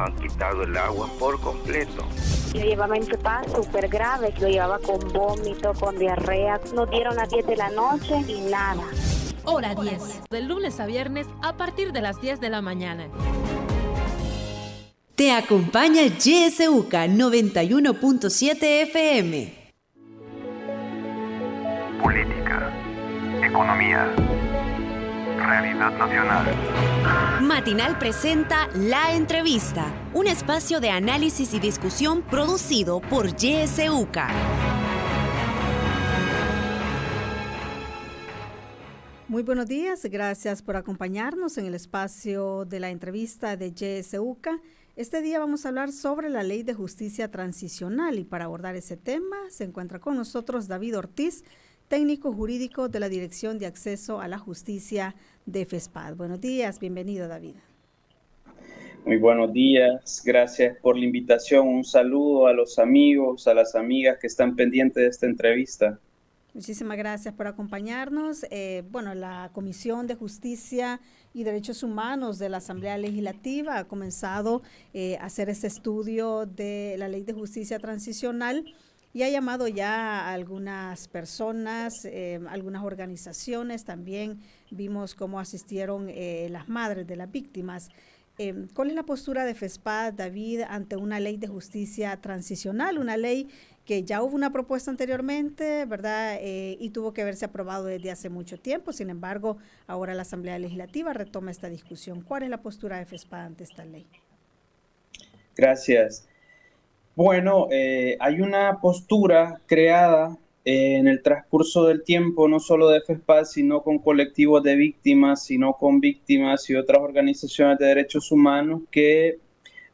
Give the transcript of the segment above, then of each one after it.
han quitado el agua por completo. Yo llevaba mi papá súper grave, lo llevaba con vómito, con diarrea. Nos dieron las 10 de la noche y nada. Hora 10, de lunes a viernes a partir de las 10 de la mañana. Te acompaña YSUCA 91.7 FM. Política, economía, realidad nacional. Matinal presenta La Entrevista, un espacio de análisis y discusión producido por YSUCA. Muy buenos días, gracias por acompañarnos en el espacio de la entrevista de YSUCA. Este día vamos a hablar sobre la Ley de Justicia Transicional y para abordar ese tema se encuentra con nosotros David Ortiz, técnico jurídico de la Dirección de Acceso a la Justicia de FESPAD. Buenos días, bienvenido David. Muy buenos días, gracias por la invitación. Un saludo a los amigos, a las amigas que están pendientes de esta entrevista. Muchísimas gracias por acompañarnos. La Comisión de Justicia y Derechos Humanos de la Asamblea Legislativa ha comenzado a hacer este estudio de la Ley de Justicia Transicional y ha llamado ya a algunas personas, algunas organizaciones. También vimos cómo asistieron las madres de las víctimas. ¿Cuál es la postura de FESPAD, David, ante una ley de justicia transicional? Una ley que ya hubo una propuesta anteriormente, ¿verdad? Y tuvo que haberse aprobado desde hace mucho tiempo. Sin embargo, ahora la Asamblea Legislativa retoma esta discusión. ¿Cuál es la postura de FESPAD ante esta ley? Gracias. Bueno, hay una postura creada en el transcurso del tiempo, no solo de FESPAD, sino con colectivos de víctimas, sino con víctimas y otras organizaciones de derechos humanos que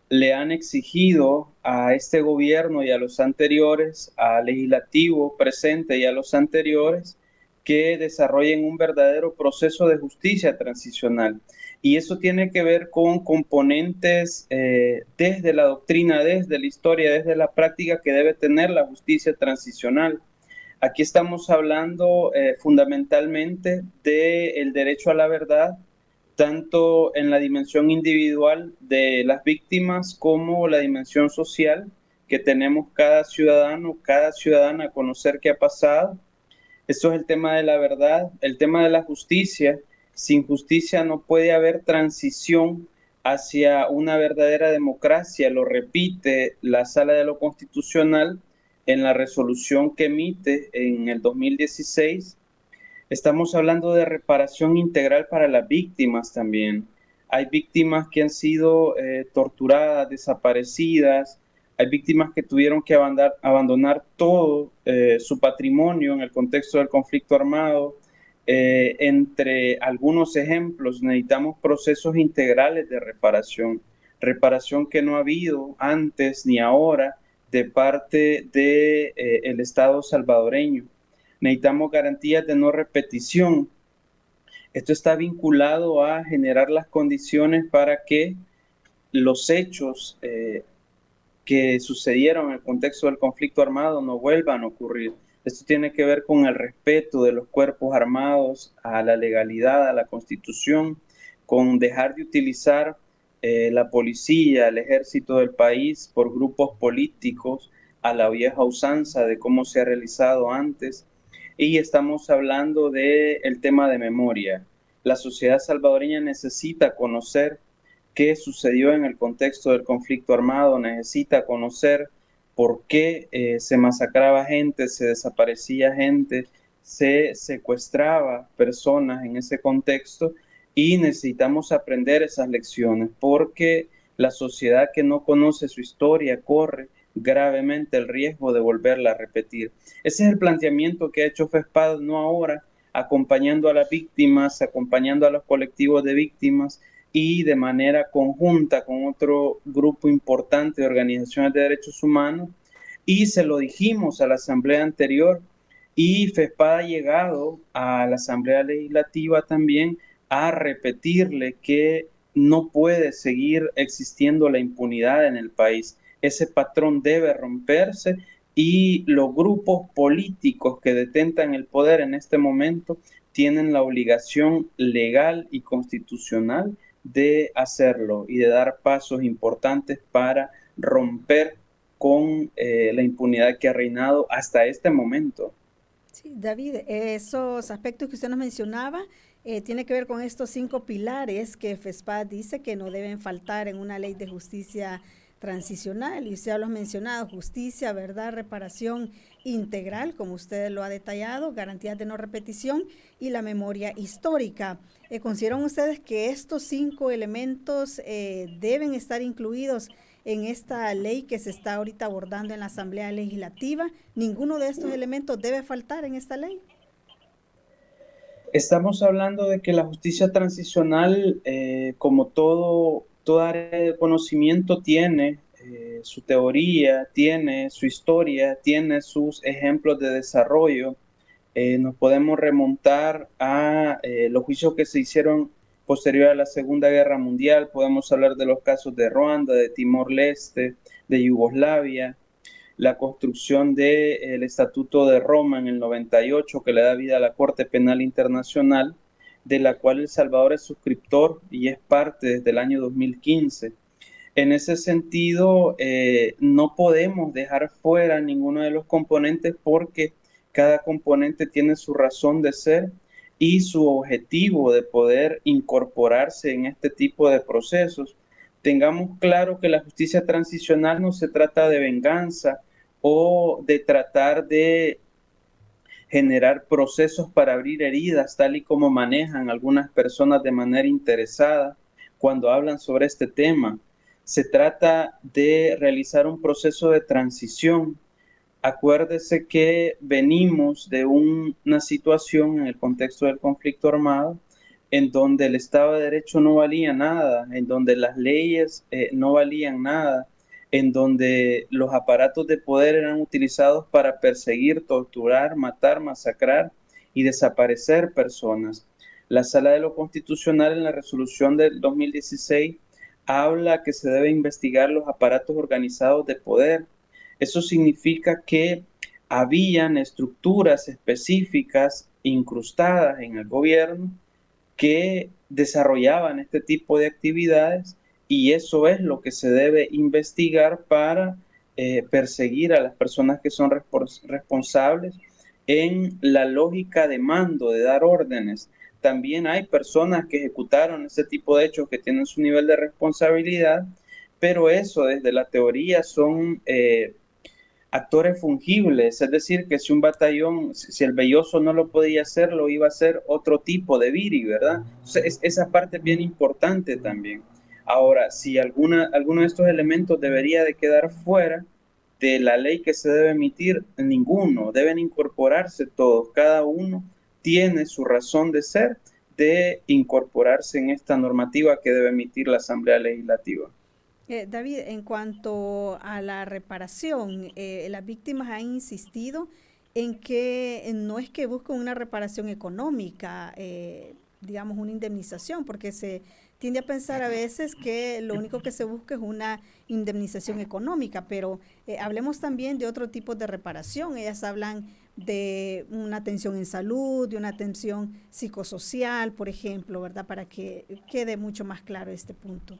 le han exigido a este gobierno y a los anteriores, al legislativo presente y a los anteriores, que desarrollen un verdadero proceso de justicia transicional. Y eso tiene que ver con componentes desde la doctrina, desde la historia, desde la práctica que debe tener la justicia transicional. Aquí estamos hablando fundamentalmente del derecho a la verdad, tanto en la dimensión individual de las víctimas como la dimensión social que tenemos cada ciudadano, cada ciudadana a conocer qué ha pasado. Eso es el tema de la verdad, el tema de la justicia. Sin justicia no puede haber transición hacia una verdadera democracia, lo repite la Sala de lo Constitucional en la resolución que emite en el 2016. Estamos hablando de reparación integral para las víctimas también. Hay víctimas que han sido torturadas, desaparecidas, hay víctimas que tuvieron que abandonar todo su patrimonio en el contexto del conflicto armado. Entre algunos ejemplos, necesitamos procesos integrales de reparación que no ha habido antes ni ahora de parte del Estado salvadoreño. Necesitamos garantías de no repetición. Esto está vinculado a generar las condiciones para que los hechos que sucedieron en el contexto del conflicto armado no vuelvan a ocurrir. Esto tiene que ver con el respeto de los cuerpos armados a la legalidad, a la Constitución, con dejar de utilizar la policía, el ejército del país por grupos políticos a la vieja usanza de cómo se ha realizado antes. Y estamos hablando del tema de memoria. La sociedad salvadoreña necesita conocer qué sucedió en el contexto del conflicto armado, necesita conocer por qué se masacraba gente, se desaparecía gente, se secuestraba personas en ese contexto y necesitamos aprender esas lecciones porque la sociedad que no conoce su historia corre gravemente el riesgo de volverla a repetir. Ese es el planteamiento que ha hecho FESPAD, no ahora, acompañando a las víctimas, acompañando a los colectivos de víctimas y de manera conjunta con otro grupo importante de organizaciones de derechos humanos. Y se lo dijimos a la asamblea anterior y FESPAD ha llegado a la asamblea legislativa también a repetirle que no puede seguir existiendo la impunidad en el país. Ese patrón debe romperse y los grupos políticos que detentan el poder en este momento tienen la obligación legal y constitucional de hacerlo y de dar pasos importantes para romper con la impunidad que ha reinado hasta este momento. Sí, David, esos aspectos que usted nos mencionaba tiene que ver con estos 5 pilares que FESPAD dice que no deben faltar en una ley de justicia transicional. Y usted ya lo ha mencionado: justicia, verdad, reparación integral, como usted lo ha detallado, garantías de no repetición y la memoria histórica. ¿Consideran ustedes que estos 5 elementos deben estar incluidos en esta ley que se está ahorita abordando en la Asamblea Legislativa? ¿Ninguno de estos elementos debe faltar en esta ley? Estamos hablando de que la justicia transicional, como toda área de conocimiento, tiene su teoría, tiene su historia, tiene sus ejemplos de desarrollo. Nos podemos remontar a los juicios que se hicieron posterior a la Segunda Guerra Mundial. Podemos hablar de los casos de Ruanda, de Timor-Leste, de Yugoslavia, la construcción del Estatuto de Roma en el 98, que le da vida a la Corte Penal Internacional, de la cual El Salvador es suscriptor y es parte desde el año 2015. En ese sentido, no podemos dejar fuera ninguno de los componentes, porque cada componente tiene su razón de ser y su objetivo de poder incorporarse en este tipo de procesos. Tengamos claro que la justicia transicional no se trata de venganza o de tratar de generar procesos para abrir heridas, tal y como manejan algunas personas de manera interesada cuando hablan sobre este tema. Se trata de realizar un proceso de transición. Acuérdese que venimos de una situación en el contexto del conflicto armado en donde el Estado de Derecho no valía nada, en donde las leyes no valían nada, en donde los aparatos de poder eran utilizados para perseguir, torturar, matar, masacrar y desaparecer personas. La Sala de lo Constitucional, en la resolución del 2016, habla que se debe investigar los aparatos organizados de poder. Eso significa que habían estructuras específicas incrustadas en el gobierno que desarrollaban este tipo de actividades, y eso es lo que se debe investigar para perseguir a las personas que son responsables en la lógica de mando, de dar órdenes. También hay personas que ejecutaron ese tipo de hechos que tienen su nivel de responsabilidad, pero eso desde la teoría son actores fungibles, es decir, que si un batallón, si el Belloso no lo podía hacer, lo iba a hacer otro tipo de Viri, ¿verdad? Entonces, esa parte es bien importante también. Ahora, si alguno de estos elementos debería de quedar fuera de la ley que se debe emitir, ninguno, deben incorporarse todos, cada uno tiene su razón de ser, de incorporarse en esta normativa que debe emitir la Asamblea Legislativa. David, en cuanto a la reparación, las víctimas han insistido en que no es que busquen una reparación económica, digamos una indemnización, porque se tiende a pensar a veces que lo único que se busca es una indemnización económica, pero hablemos también de otro tipo de reparación. Ellas hablan de una atención en salud, de una atención psicosocial, por ejemplo, ¿verdad? Para que quede mucho más claro este punto.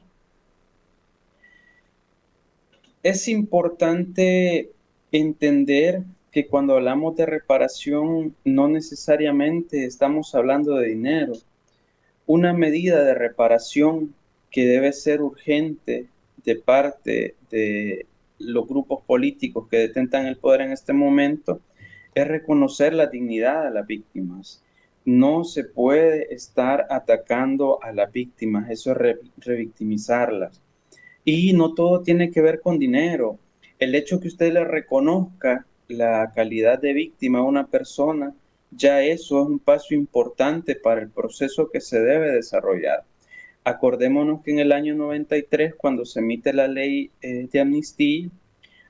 Es importante entender que cuando hablamos de reparación no necesariamente estamos hablando de dinero. Una medida de reparación que debe ser urgente de parte de los grupos políticos que detentan el poder en este momento es reconocer la dignidad de las víctimas. No se puede estar atacando a las víctimas, eso es revictimizarlas. Y no todo tiene que ver con dinero. El hecho que usted le reconozca la calidad de víctima a una persona, ya eso es un paso importante para el proceso que se debe desarrollar. Acordémonos que en el año 93, cuando se emite la ley de amnistía,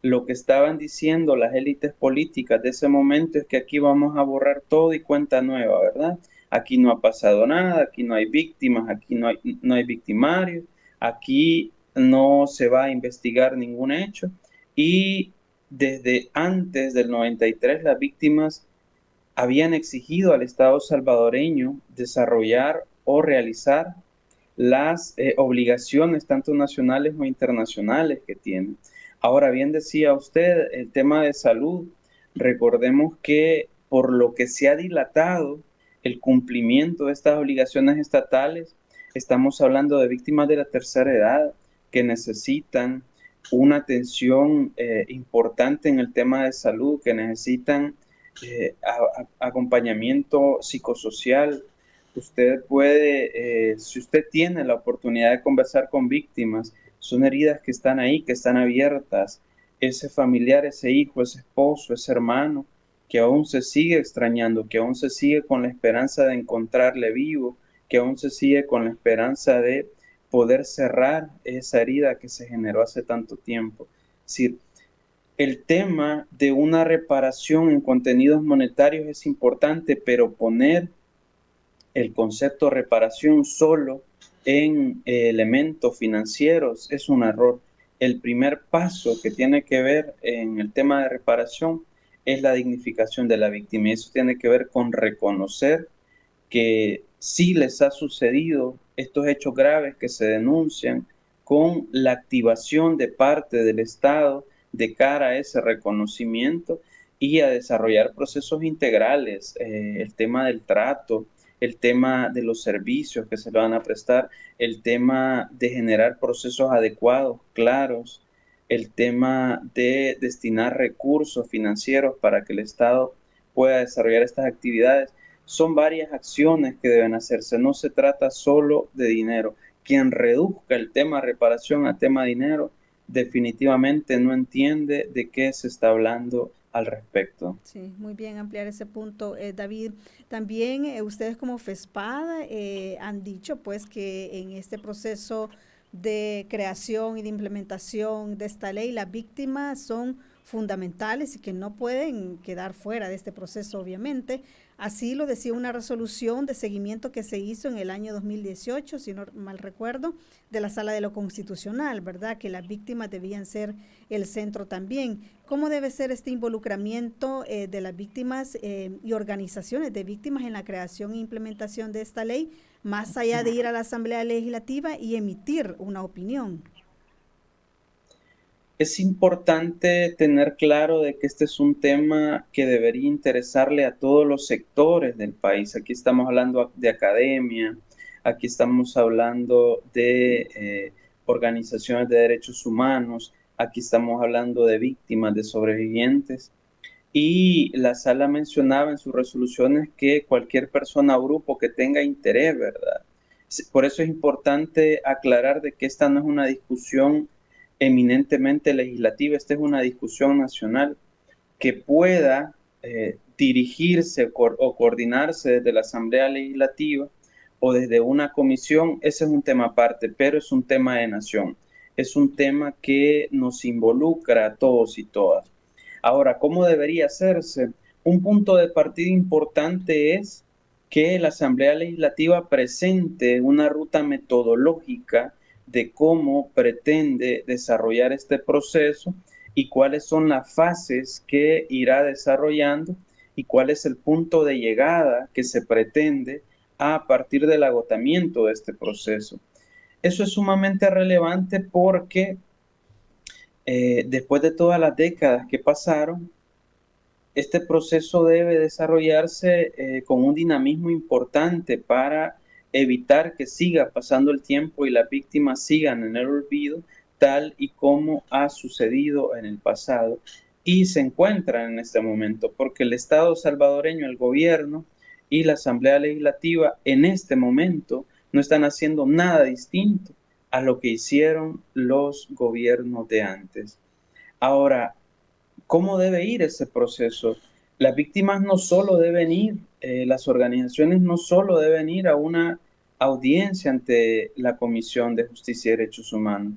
lo que estaban diciendo las élites políticas de ese momento es que aquí vamos a borrar todo y cuenta nueva, ¿verdad? Aquí no ha pasado nada, aquí no hay víctimas, aquí no hay victimarios, aquí no se va a investigar ningún hecho. Y desde antes del 93 las víctimas habían exigido al Estado salvadoreño desarrollar o realizar las obligaciones tanto nacionales o internacionales que tienen. Ahora bien, decía usted, el tema de salud, recordemos que por lo que se ha dilatado el cumplimiento de estas obligaciones estatales, estamos hablando de víctimas de la tercera edad que necesitan una atención importante en el tema de salud, que necesitan acompañamiento psicosocial. Usted puede, si usted tiene la oportunidad de conversar con víctimas, son heridas que están ahí, que están abiertas. Ese familiar, ese hijo, ese esposo, ese hermano, que aún se sigue extrañando, que aún se sigue con la esperanza de encontrarle vivo, que aún se sigue con la esperanza de poder cerrar esa herida que se generó hace tanto tiempo. Es decir, el tema de una reparación en contenidos monetarios es importante, pero poner el concepto reparación solo en elementos financieros es un error. El primer paso que tiene que ver en el tema de reparación es la dignificación de la víctima, y eso tiene que ver con reconocer que sí les ha sucedido estos hechos graves que se denuncian, con la activación de parte del Estado de cara a ese reconocimiento y a desarrollar procesos integrales, el tema del trato, el tema de los servicios que se le van a prestar, el tema de generar procesos adecuados, claros, el tema de destinar recursos financieros para que el Estado pueda desarrollar estas actividades. Son varias acciones que deben hacerse, no se trata solo de dinero. Quien reduzca el tema reparación a tema dinero definitivamente no entiende de qué se está hablando al respecto. Sí, muy bien ampliar ese punto, David. También ustedes como FESPAD han dicho pues que en este proceso de creación y de implementación de esta ley, las víctimas son fundamentales y que no pueden quedar fuera de este proceso, obviamente. Así lo decía una resolución de seguimiento que se hizo en el año 2018, si no mal recuerdo, de la Sala de lo Constitucional, ¿verdad? Que las víctimas debían ser el centro también. ¿Cómo debe ser este involucramiento de las víctimas y organizaciones de víctimas en la creación e implementación de esta ley, más allá de ir a la Asamblea Legislativa y emitir una opinión? Es importante tener claro de que este es un tema que debería interesarle a todos los sectores del país. Aquí estamos hablando de academia, aquí estamos hablando de organizaciones de derechos humanos, aquí estamos hablando de víctimas, de sobrevivientes. Y la sala mencionaba en sus resoluciones que cualquier persona o grupo que tenga interés, ¿verdad? Por eso es importante aclarar de que esta no es una discusión eminentemente legislativa, esta es una discusión nacional que pueda dirigirse o coordinarse desde la Asamblea Legislativa o desde una comisión. Ese es un tema aparte, pero es un tema de nación, es un tema que nos involucra a todos y todas. Ahora, ¿cómo debería hacerse? Un punto de partida importante es que la Asamblea Legislativa presente una ruta metodológica de cómo pretende desarrollar este proceso y cuáles son las fases que irá desarrollando y cuál es el punto de llegada que se pretende a partir del agotamiento de este proceso. Eso es sumamente relevante porque después de todas las décadas que pasaron, este proceso debe desarrollarse con un dinamismo importante para evitar que siga pasando el tiempo y las víctimas sigan en el olvido, tal y como ha sucedido en el pasado y se encuentran en este momento, porque el Estado salvadoreño, el gobierno y la Asamblea Legislativa en este momento no están haciendo nada distinto a lo que hicieron los gobiernos de antes. Ahora, ¿cómo debe ir ese proceso? Las víctimas no solo deben ir, las organizaciones no solo deben ir a una audiencia ante la Comisión de Justicia y Derechos Humanos.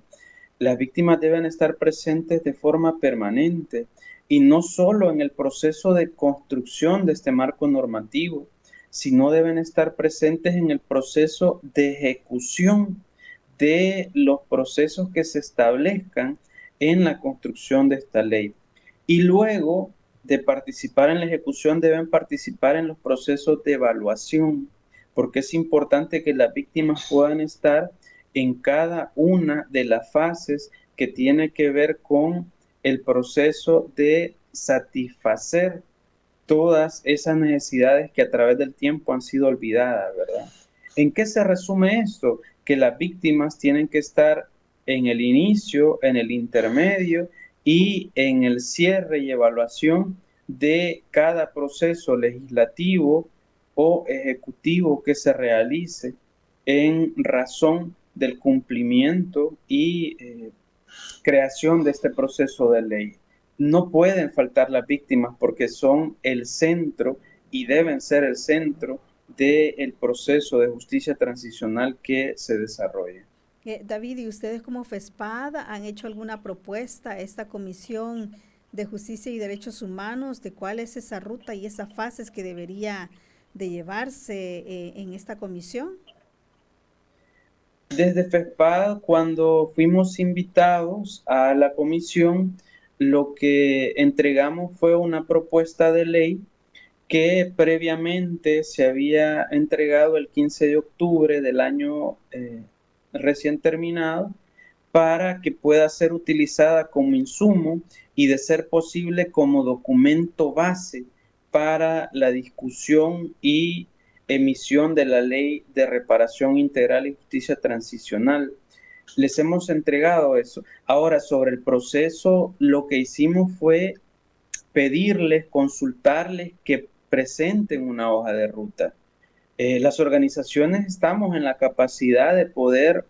Las víctimas deben estar presentes de forma permanente y no solo en el proceso de construcción de este marco normativo, sino deben estar presentes en el proceso de ejecución de los procesos que se establezcan en la construcción de esta ley. Y luego de participar en la ejecución deben participar en los procesos de evaluación porque es importante que las víctimas puedan estar en cada una de las fases que tiene que ver con el proceso de satisfacer todas esas necesidades que a través del tiempo han sido olvidadas, ¿verdad? ¿En qué se resume esto? Que las víctimas tienen que estar en el inicio, en el intermedio y en el cierre y evaluación de cada proceso legislativo o ejecutivo que se realice en razón del cumplimiento y creación de este proceso de ley. No pueden faltar las víctimas porque son el centro y deben ser el centro del proceso de justicia transicional que se desarrolla. David, ¿y ustedes como FESPAD han hecho alguna propuesta a esta Comisión de Justicia y Derechos Humanos de cuál es esa ruta y esas fases que debería de llevarse en esta comisión? Desde FESPAD, cuando fuimos invitados a la comisión, lo que entregamos fue una propuesta de ley que previamente se había entregado el 15 de octubre del año recién terminado para que pueda ser utilizada como insumo y de ser posible como documento base para la discusión y emisión de la Ley de Reparación Integral y Justicia Transicional. Les hemos entregado eso. Ahora, sobre el proceso, lo que hicimos fue pedirles, consultarles que presenten una hoja de ruta. Las organizaciones estamos en la capacidad de poder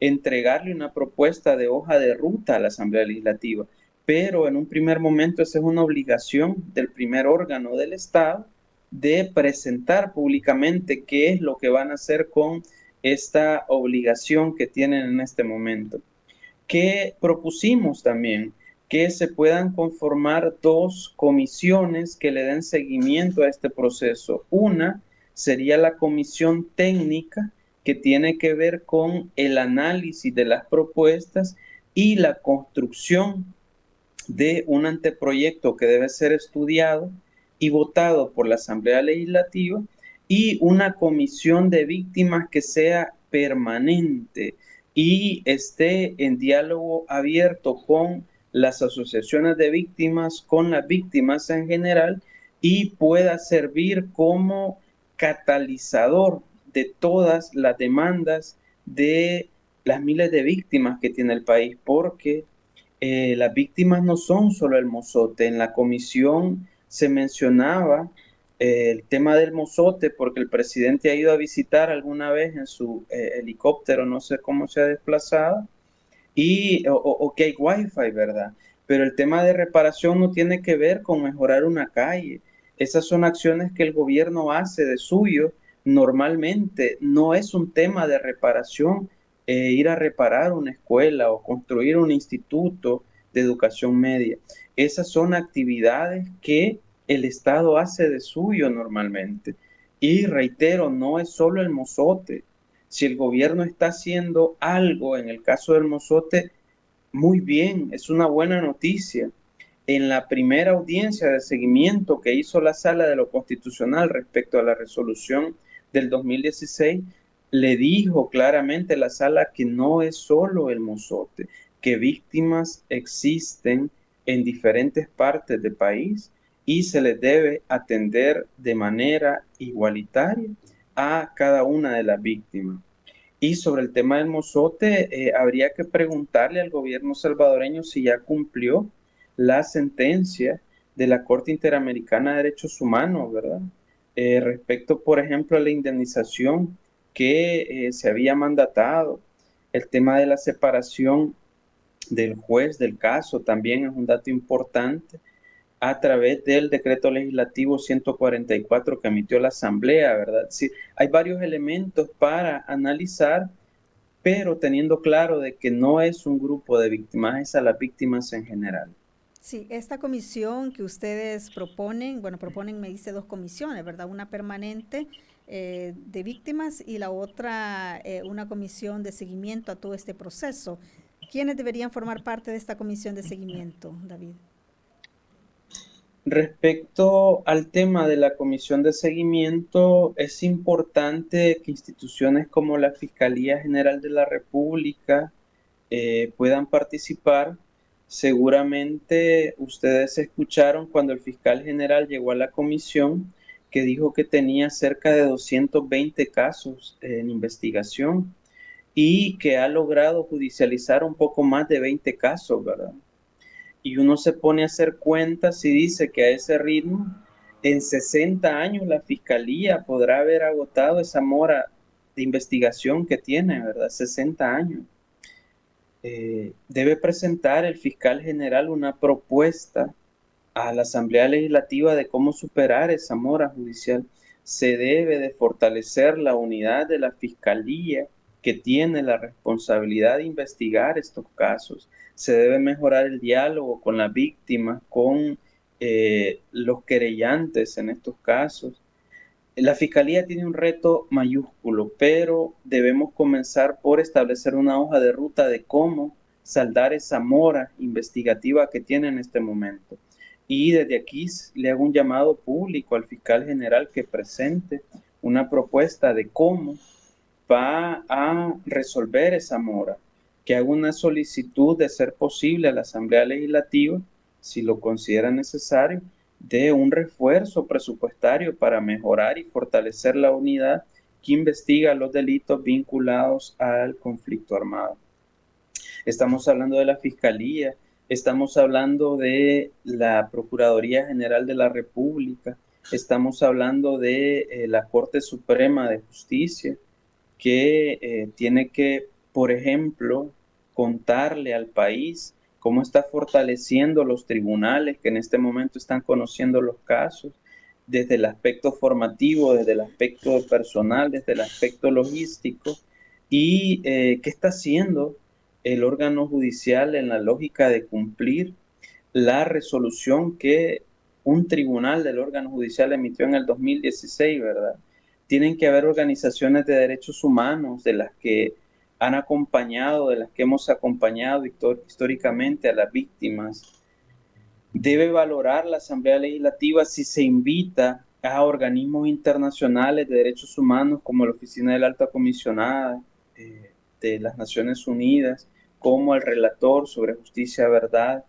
entregarle una propuesta de hoja de ruta a la Asamblea Legislativa, pero en un primer momento esa es una obligación del primer órgano del Estado de presentar públicamente qué es lo que van a hacer con esta obligación que tienen en este momento. ¿Qué propusimos también? Que se puedan conformar dos comisiones que le den seguimiento a este proceso. Una sería la comisión técnica, que tiene que ver con el análisis de las propuestas y la construcción de un anteproyecto que debe ser estudiado y votado por la Asamblea Legislativa, y una comisión de víctimas que sea permanente y esté en diálogo abierto con las asociaciones de víctimas, con las víctimas en general, y pueda servir como catalizador de todas las demandas de las miles de víctimas que tiene el país, porque las víctimas no son solo el mozote. En la comisión se mencionaba el tema del mozote porque el presidente ha ido a visitar alguna vez en su helicóptero, no sé cómo se ha desplazado, o que hay wifi, ¿verdad? Pero el tema de reparación no tiene que ver con mejorar una calle. Esas son acciones que el gobierno hace de suyo. Normalmente no es un tema de reparación, ir a reparar una escuela o construir un instituto de educación media. Esas son actividades que el Estado hace de suyo normalmente. Y reitero, no es solo el mozote. Si el gobierno está haciendo algo en el caso del mozote, muy bien, es una buena noticia. En la primera audiencia de seguimiento que hizo la Sala de lo Constitucional respecto a la resolución del 2016, le dijo claramente la Sala que no es solo el mozote, que víctimas existen en diferentes partes del país y se les debe atender de manera igualitaria a cada una de las víctimas. Y sobre el tema del mozote, habría que preguntarle al gobierno salvadoreño si ya cumplió la sentencia de la Corte Interamericana de Derechos Humanos, ¿verdad? Respecto, por ejemplo, a la indemnización que se había mandatado. El tema de la separación del juez del caso también es un dato importante a través del decreto legislativo 144 que emitió la Asamblea, ¿verdad? Sí, hay varios elementos para analizar, pero teniendo claro de que no es un grupo de víctimas, es a las víctimas en general. Sí, esta comisión que ustedes proponen, me dice dos comisiones, ¿verdad? Una permanente de víctimas y la otra una comisión de seguimiento a todo este proceso. ¿Quiénes deberían formar parte de esta comisión de seguimiento, David? Respecto al tema de la comisión de seguimiento, es importante que instituciones como la Fiscalía General de la República puedan participar. Seguramente ustedes escucharon cuando el fiscal general llegó a la comisión que dijo que tenía cerca de 220 casos en investigación y que ha logrado judicializar un poco más de 20 casos, ¿verdad? Y uno se pone a hacer cuentas y dice que a ese ritmo, en 60 años la fiscalía podrá haber agotado esa mora de investigación que tiene, ¿verdad? 60 años. Debe presentar el fiscal general una propuesta a la Asamblea Legislativa de cómo superar esa mora judicial. Se debe de fortalecer la unidad de la Fiscalía que tiene la responsabilidad de investigar estos casos. Se debe mejorar el diálogo con las víctimas, con los querellantes en estos casos. La Fiscalía tiene un reto mayúsculo, pero debemos comenzar por establecer una hoja de ruta de cómo saldar esa mora investigativa que tiene en este momento. Y desde aquí le hago un llamado público al fiscal general que presente una propuesta de cómo va a resolver esa mora, que haga una solicitud de ser posible a la Asamblea Legislativa, si lo considera necesario, de un refuerzo presupuestario para mejorar y fortalecer la unidad que investiga los delitos vinculados al conflicto armado. Estamos hablando de la Fiscalía, estamos hablando de la Procuraduría General de la República, estamos hablando de la Corte Suprema de Justicia, que tiene que, por ejemplo, contarle al país cómo está fortaleciendo los tribunales que en este momento están conociendo los casos, desde el aspecto formativo, desde el aspecto personal, desde el aspecto logístico, y qué está haciendo el órgano judicial en la lógica de cumplir la resolución que un tribunal del órgano judicial emitió en el 2016, ¿verdad? Tienen que haber organizaciones de derechos humanos de las que han acompañado, de las que hemos acompañado históricamente a las víctimas. Debe valorar la Asamblea Legislativa si se invita a organismos internacionales de derechos humanos como la Oficina de la Alta Comisionada de las Naciones Unidas, como el relator sobre justicia, verdad,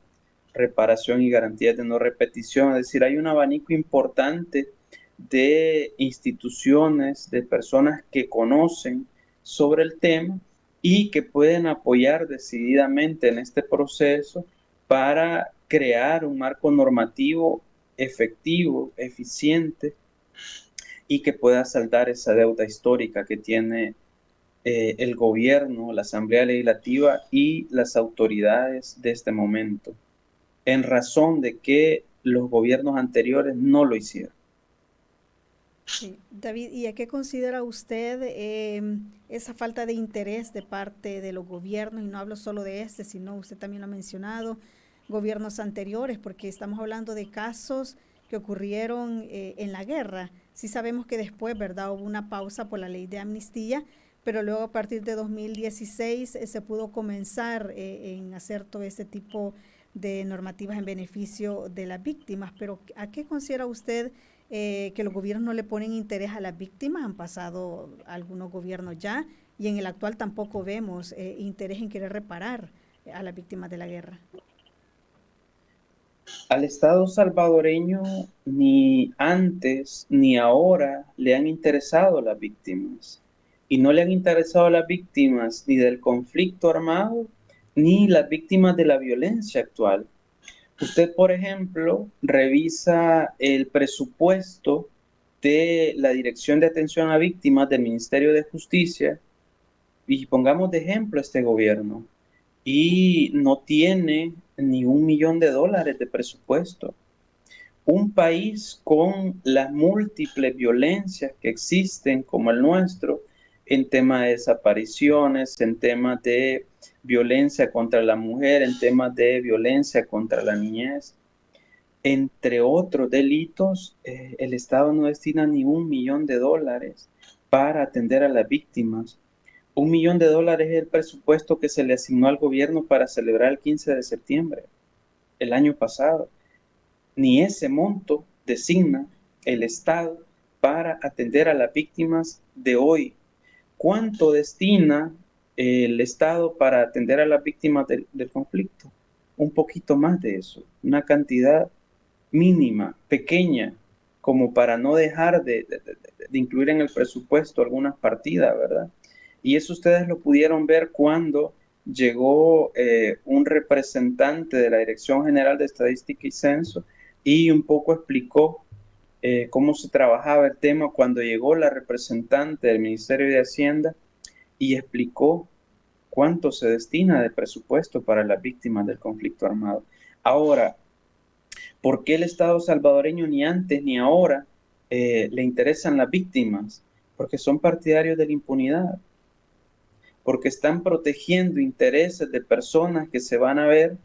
reparación y garantías de no repetición. Es decir, hay un abanico importante de instituciones, de personas que conocen sobre el tema y que pueden apoyar decididamente en este proceso para crear un marco normativo efectivo, eficiente y que pueda saldar esa deuda histórica que tiene el gobierno, la Asamblea Legislativa y las autoridades de este momento, en razón de que los gobiernos anteriores no lo hicieron. Sí. David, ¿y a qué considera usted esa falta de interés de parte de los gobiernos? Y no hablo solo de este, sino usted también lo ha mencionado, gobiernos anteriores, porque estamos hablando de casos que ocurrieron en la guerra. Sí sabemos que después, ¿verdad?, hubo una pausa por la ley de amnistía, pero luego a partir de 2016 se pudo comenzar en hacer todo este tipo de normativas en beneficio de las víctimas. Pero ¿a qué considera usted que los gobiernos no le ponen interés a las víctimas? Han pasado algunos gobiernos ya y en el actual tampoco vemos interés en querer reparar a las víctimas de la guerra. Al Estado salvadoreño ni antes ni ahora le han interesado las víctimas. Y no le han interesado a las víctimas ni del conflicto armado ni las víctimas de la violencia actual. Usted, por ejemplo, revisa el presupuesto de la Dirección de Atención a Víctimas del Ministerio de Justicia y pongamos de ejemplo este gobierno y no tiene ni $1 millón de presupuesto. Un país con las múltiples violencias que existen como el nuestro, en temas de desapariciones, en temas de violencia contra la mujer, en temas de violencia contra la niñez, entre otros delitos, el Estado no destina ni $1 millón para atender a las víctimas. $1 millón es el presupuesto que se le asignó al gobierno para celebrar el 15 de septiembre, el año pasado. ni ese monto designa el Estado para atender a las víctimas de hoy. ¿Cuánto destina el Estado para atender a las víctimas del conflicto? Un poquito más de eso, una cantidad mínima, pequeña, como para no dejar de incluir en el presupuesto algunas partidas, ¿verdad? Y eso ustedes lo pudieron ver cuando llegó un representante de la Dirección General de Estadística y Censo y un poco explicó cómo se trabajaba el tema cuando llegó la representante del Ministerio de Hacienda y explicó cuánto se destina de presupuesto para las víctimas del conflicto armado. Ahora, ¿por qué el Estado salvadoreño ni antes ni ahora le interesan las víctimas? Porque son partidarios de la impunidad, porque están protegiendo intereses de personas que se van a ver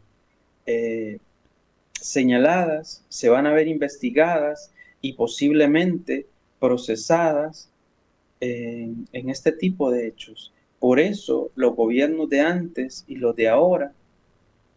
señaladas, se van a ver investigadas y posiblemente procesadas en este tipo de hechos. Por eso los gobiernos de antes y los de ahora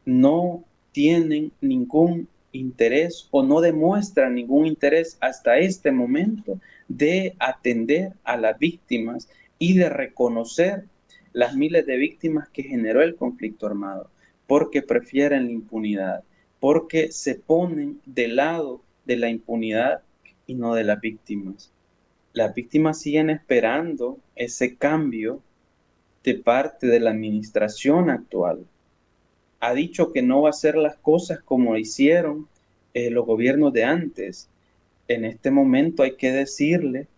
no tienen ningún interés o no demuestran ningún interés hasta este momento de atender a las víctimas y de reconocer las miles de víctimas que generó el conflicto armado, porque prefieren la impunidad, porque se ponen del lado de la impunidad y no de las víctimas. Las víctimas siguen esperando ese cambio de parte de la administración actual. Ha dicho que no va a hacer las cosas como hicieron los gobiernos de antes. En este momento hay que decirle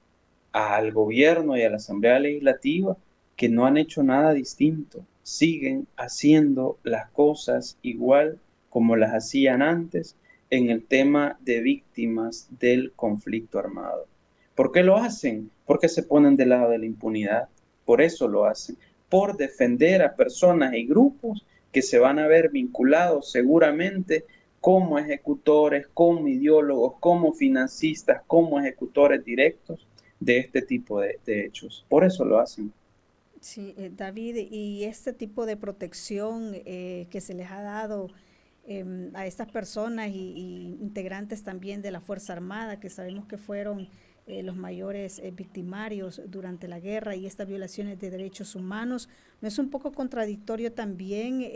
al gobierno y a la Asamblea Legislativa que no han hecho nada distinto. Siguen haciendo las cosas igual como las hacían antes en el tema de víctimas del conflicto armado. ¿Por qué lo hacen? Porque se ponen del lado de la impunidad. Por eso lo hacen. Por defender a personas y grupos que se van a ver vinculados seguramente como ejecutores, como ideólogos, como financistas, como ejecutores directos de este tipo de hechos. Por eso lo hacen. Sí, David, y este tipo de protección que se les ha dado a estas personas y integrantes también de la Fuerza Armada, que sabemos que fueron los mayores victimarios durante la guerra, y estas violaciones de derechos humanos, ¿no es un poco contradictorio también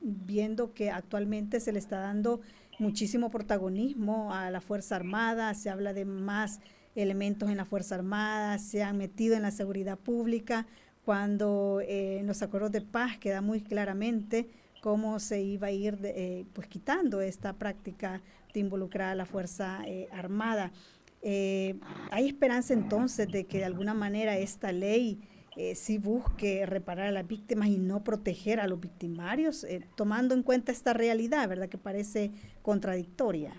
viendo que actualmente se le está dando muchísimo protagonismo a la Fuerza Armada? Se habla de más elementos en la Fuerza Armada, se han metido en la seguridad pública, cuando en los acuerdos de paz queda muy claramente cómo se iba a ir pues quitando esta práctica de involucrar a la Fuerza Armada. ¿Hay esperanza entonces de que de alguna manera esta ley sí busque reparar a las víctimas y no proteger a los victimarios, tomando en cuenta esta realidad, verdad, que parece contradictoria?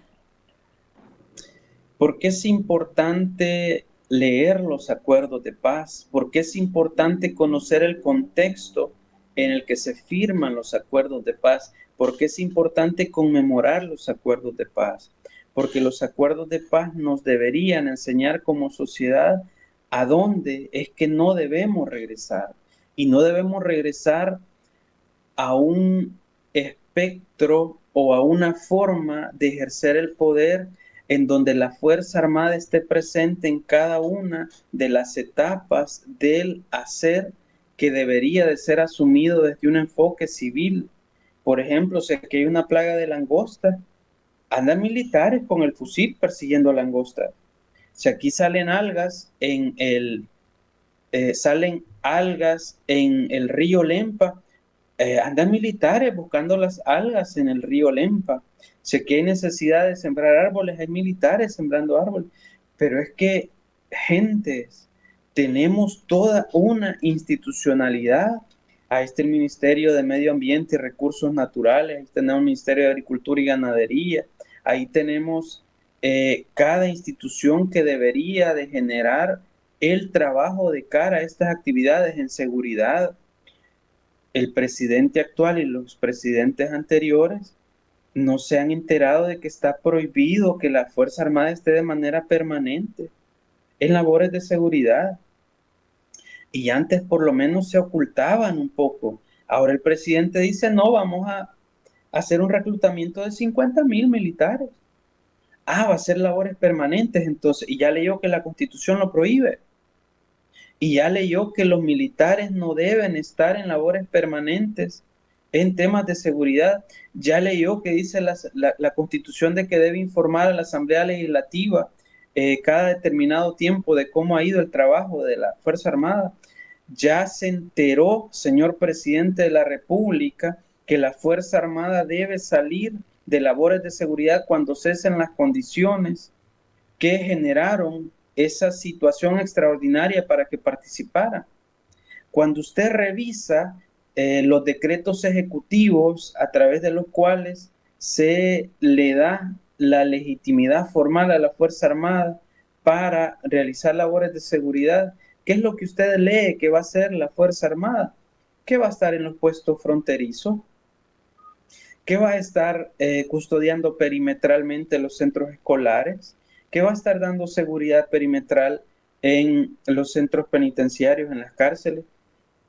¿Por qué es importante leer los acuerdos de paz? ¿Por qué es importante conocer el contexto en el que se firman los acuerdos de paz? ¿Por qué es importante conmemorar los acuerdos de paz? Porque los acuerdos de paz nos deberían enseñar como sociedad a dónde es que no debemos regresar. Y no debemos regresar a un espectro o a una forma de ejercer el poder en donde la Fuerza Armada esté presente en cada una de las etapas del hacer que debería de ser asumido desde un enfoque civil. Por ejemplo, si aquí hay una plaga de langosta, andan militares con el fusil persiguiendo langosta. Si aquí salen algas en el río Lempa, andan militares buscando las algas en el río Lempa. Si aquí hay necesidad de sembrar árboles, hay militares sembrando árboles. Pero es que, gentes, tenemos toda una institucionalidad. Ahí está el Ministerio de Medio Ambiente y Recursos Naturales, ahí tenemos el Ministerio de Agricultura y Ganadería, ahí tenemos cada institución que debería de generar el trabajo de cara a estas actividades en seguridad. El presidente actual y los presidentes anteriores no se han enterado de que está prohibido que la Fuerza Armada esté de manera permanente en labores de seguridad. Y antes por lo menos se ocultaban un poco. Ahora el presidente dice, no, vamos a hacer un reclutamiento de 50,000 militares. va a ser labores permanentes entonces, y ya leyó que la Constitución lo prohíbe, y ya leyó que los militares no deben estar en labores permanentes en temas de seguridad, ya leyó que dice la Constitución de que debe informar a la Asamblea Legislativa cada determinado tiempo de cómo ha ido el trabajo de la Fuerza Armada. Ya se enteró, señor presidente de la República, que la Fuerza Armada debe salir de labores de seguridad cuando cesen las condiciones que generaron esa situación extraordinaria para que participara. Cuando usted revisa los decretos ejecutivos a través de los cuales se le da la legitimidad formal a la Fuerza Armada para realizar labores de seguridad, ¿qué es lo que usted lee que va a hacer la Fuerza Armada? ¿Qué va a estar en los puestos fronterizos? ¿Qué va a estar custodiando perimetralmente los centros escolares? ¿Qué va a estar dando seguridad perimetral en los centros penitenciarios, en las cárceles?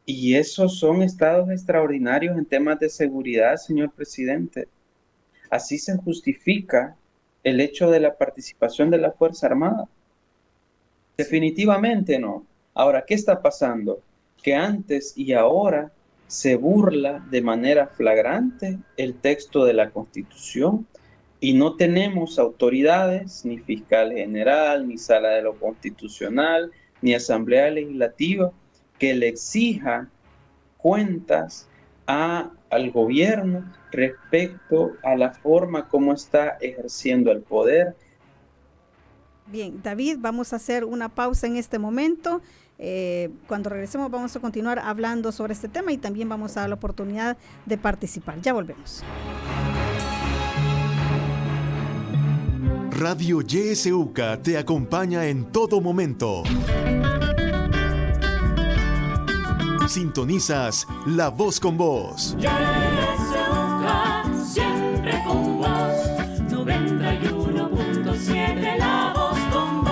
Y esos son estados extraordinarios en temas de seguridad, señor presidente. Así se justifica el hecho de la participación de la Fuerza Armada. Definitivamente no. Ahora, ¿qué está pasando? Que antes y ahora se burla de manera flagrante el texto de la Constitución y no tenemos autoridades, ni fiscal general, ni sala de lo constitucional, ni asamblea legislativa, que le exija cuentas al gobierno respecto a la forma como está ejerciendo el poder. Bien, David, vamos a hacer una pausa en este momento. Cuando regresemos vamos a continuar hablando sobre este tema y también vamos a dar la oportunidad de participar. Ya volvemos. Radio YSUCA te acompaña en todo momento. Sintonizas La Voz con Vos. YSUCA, siempre con vos. 91.7 La Voz con Vos.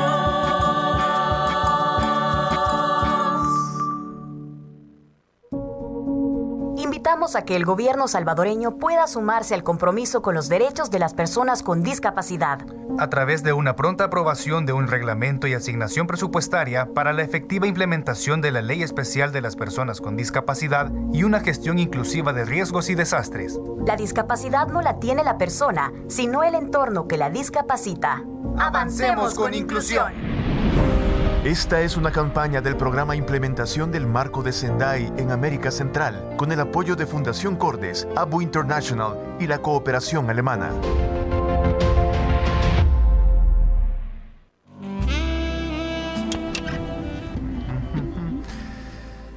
Invitamos a que el gobierno salvadoreño pueda sumarse al compromiso con los derechos de las personas con discapacidad, a través de una pronta aprobación de un reglamento y asignación presupuestaria para la efectiva implementación de la Ley Especial de las Personas con Discapacidad y una gestión inclusiva de riesgos y desastres. La discapacidad no la tiene la persona, sino el entorno que la discapacita. ¡Avancemos con inclusión! Esta es una campaña del programa Implementación del Marco de Sendai en América Central, con el apoyo de Fundación Cordes, ABU International y la cooperación alemana.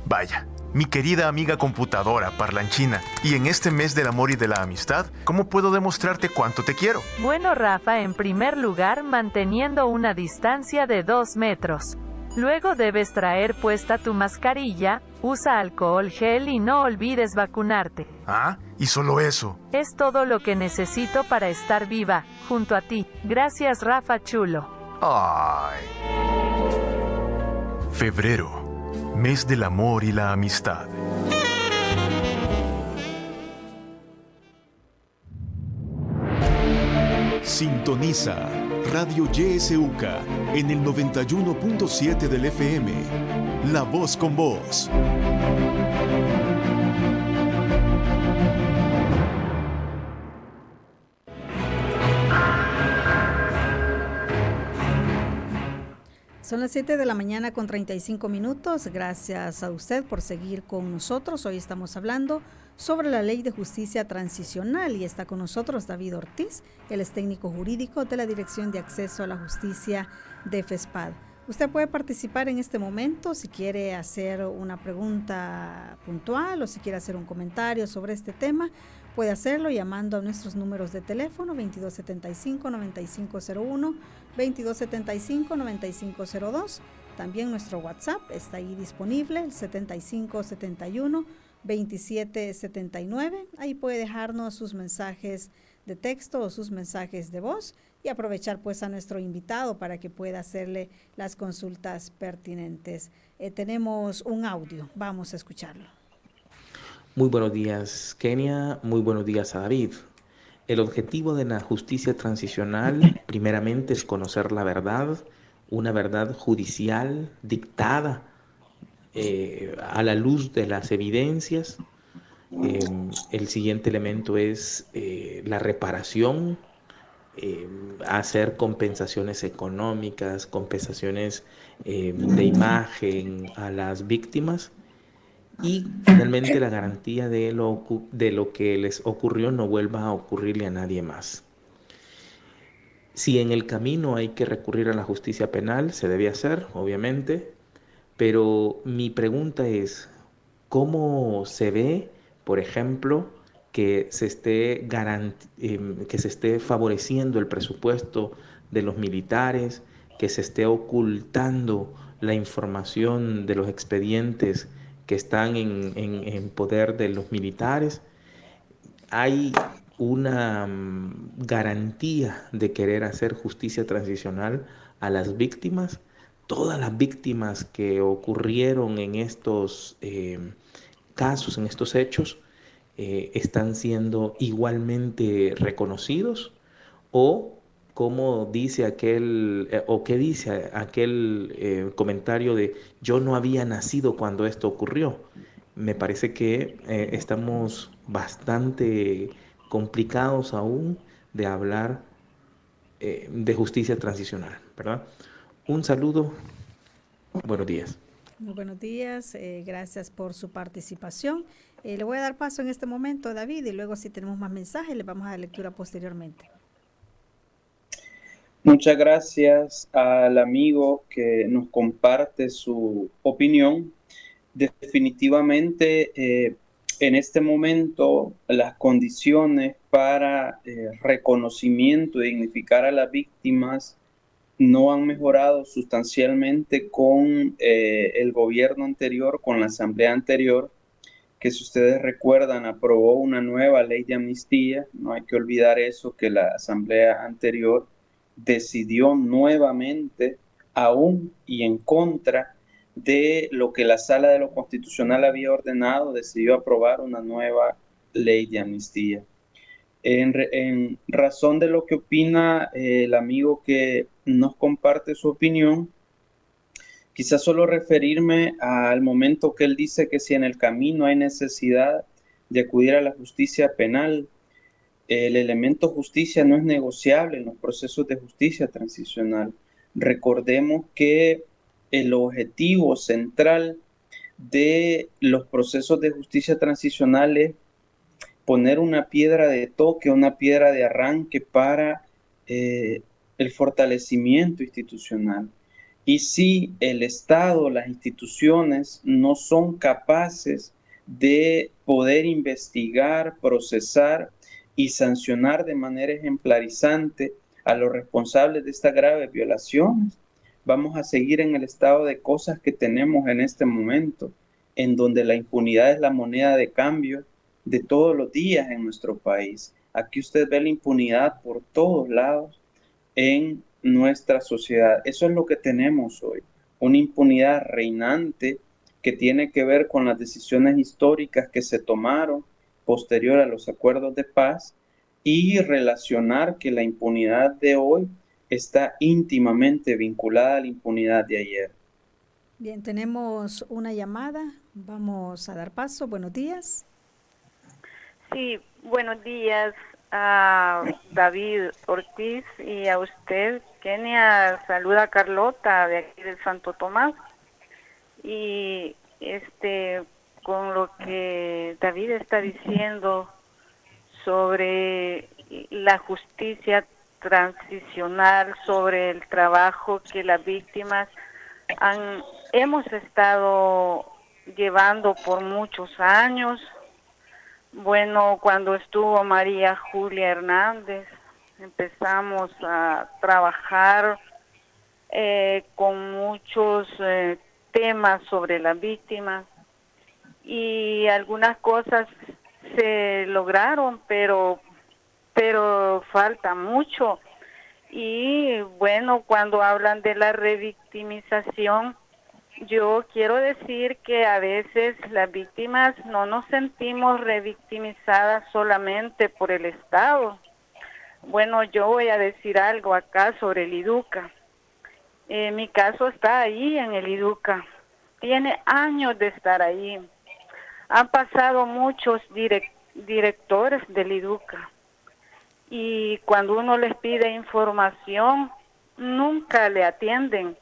Vaya, mi querida amiga computadora parlanchina, y en este mes del amor y de la amistad, ¿cómo puedo demostrarte cuánto te quiero? Bueno, Rafa, en primer lugar, manteniendo una distancia de 2 metros. Luego debes traer puesta tu mascarilla, usa alcohol gel y no olvides vacunarte. ¿Ah? ¿Y solo eso? Es todo lo que necesito para estar viva, junto a ti. Gracias, Rafa chulo. Ay. Febrero. Mes del amor y la amistad. Sintoniza Radio YSUCA en el 91.7 del FM. La Voz con Vos. Son las 7 de la mañana con 35 minutos. Gracias a usted por seguir con nosotros. Hoy estamos hablando sobre la Ley de Justicia Transicional y está con nosotros David Ortiz, él es técnico jurídico de la Dirección de Acceso a la Justicia de FESPAD. Usted puede participar en este momento si quiere hacer una pregunta puntual o si quiere hacer un comentario sobre este tema. Puede hacerlo llamando a nuestros números de teléfono 2275-9501, 2275-9502. También nuestro WhatsApp está ahí disponible, el 7571-2779. Ahí puede dejarnos sus mensajes de texto o sus mensajes de voz y aprovechar pues a nuestro invitado para que pueda hacerle las consultas pertinentes. Tenemos un audio, vamos a escucharlo. Muy buenos días, Kenia. Muy buenos días a David. El objetivo de la justicia transicional, primeramente, es conocer la verdad, una verdad judicial dictada a la luz de las evidencias. El siguiente elemento es la reparación, hacer compensaciones económicas, compensaciones de imagen a las víctimas. Y finalmente la garantía de lo que les ocurrió no vuelva a ocurrirle a nadie más. Si en el camino hay que recurrir a la justicia penal, se debe hacer, obviamente, pero mi pregunta es, ¿cómo se ve, por ejemplo, que se esté favoreciendo el presupuesto de los militares, que se esté ocultando la información de los expedientes que están en poder de los militares? Hay una garantía de querer hacer justicia transicional a las víctimas. Todas las víctimas que ocurrieron en estos casos, en estos hechos, están siendo igualmente reconocidos, o como dice aquel, o qué dice aquel comentario de yo no había nacido cuando esto ocurrió. Me parece que estamos bastante complicados aún de hablar de justicia transicional, ¿verdad? Un saludo, buenos días. Muy buenos días, gracias por su participación. Le voy a dar paso en este momento a David y luego si tenemos más mensajes le vamos a dar lectura posteriormente. Muchas gracias al amigo que nos comparte su opinión. Definitivamente en este momento las condiciones para reconocimiento y dignificar a las víctimas no han mejorado sustancialmente con el gobierno anterior, con la asamblea anterior, que si ustedes recuerdan aprobó una nueva ley de amnistía. No hay que olvidar eso, que la asamblea anterior decidió nuevamente, aún y en contra de lo que la Sala de lo Constitucional había ordenado, decidió aprobar una nueva ley de amnistía. En razón de lo que opina el amigo que nos comparte su opinión, quizás solo referirme al momento que él dice que si en el camino hay necesidad de acudir a la justicia penal, el elemento justicia no es negociable en los procesos de justicia transicional. Recordemos que el objetivo central de los procesos de justicia transicional es poner una piedra de toque, una piedra de arranque para el fortalecimiento institucional. Y si el Estado, las instituciones no son capaces de poder investigar, procesar y sancionar de manera ejemplarizante a los responsables de estas graves violaciones, vamos a seguir en el estado de cosas que tenemos en este momento, en donde la impunidad es la moneda de cambio de todos los días en nuestro país. Aquí usted ve la impunidad por todos lados en nuestra sociedad. Eso es lo que tenemos hoy, una impunidad reinante que tiene que ver con las decisiones históricas que se tomaron posterior a los acuerdos de paz, y relacionar que la impunidad de hoy está íntimamente vinculada a la impunidad de ayer. Bien, tenemos una llamada, vamos a dar paso. Buenos días. Sí, buenos días a David Ortiz y a usted, Kenia. Saluda a Carlota de aquí del Santo Tomás. Y con lo que David está diciendo sobre la justicia transicional, sobre el trabajo que las víctimas hemos estado llevando por muchos años. Bueno, cuando estuvo María Julia Hernández, empezamos a trabajar con muchos temas sobre las víctimas, y algunas cosas se lograron, pero falta mucho. Y bueno, cuando hablan de la revictimización, yo quiero decir que a veces las víctimas no nos sentimos revictimizadas solamente por el Estado, Bueno, yo voy a decir algo acá sobre el IDUCA. Mi caso está ahí en el IDUCA. Tiene años de estar ahí. Han pasado muchos directores del IDUCA. Y cuando uno les pide información, nunca le atienden.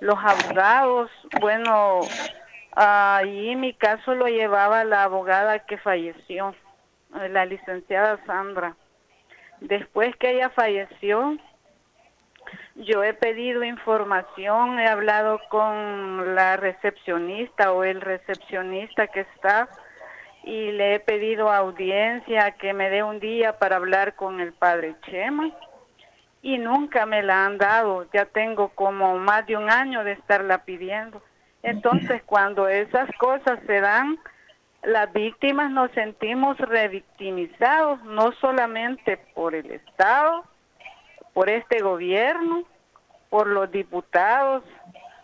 Los abogados, bueno, ahí mi caso lo llevaba la abogada que falleció, la licenciada Sandra. Después que ella falleció, yo he pedido información, he hablado con la recepcionista o el recepcionista que está y le he pedido audiencia, que me dé un día para hablar con el padre Chema y nunca me la han dado. Ya tengo como más de un año de estarla pidiendo. Entonces, cuando esas cosas se dan, las víctimas nos sentimos revictimizados, no solamente por el Estado, por este gobierno, por los diputados,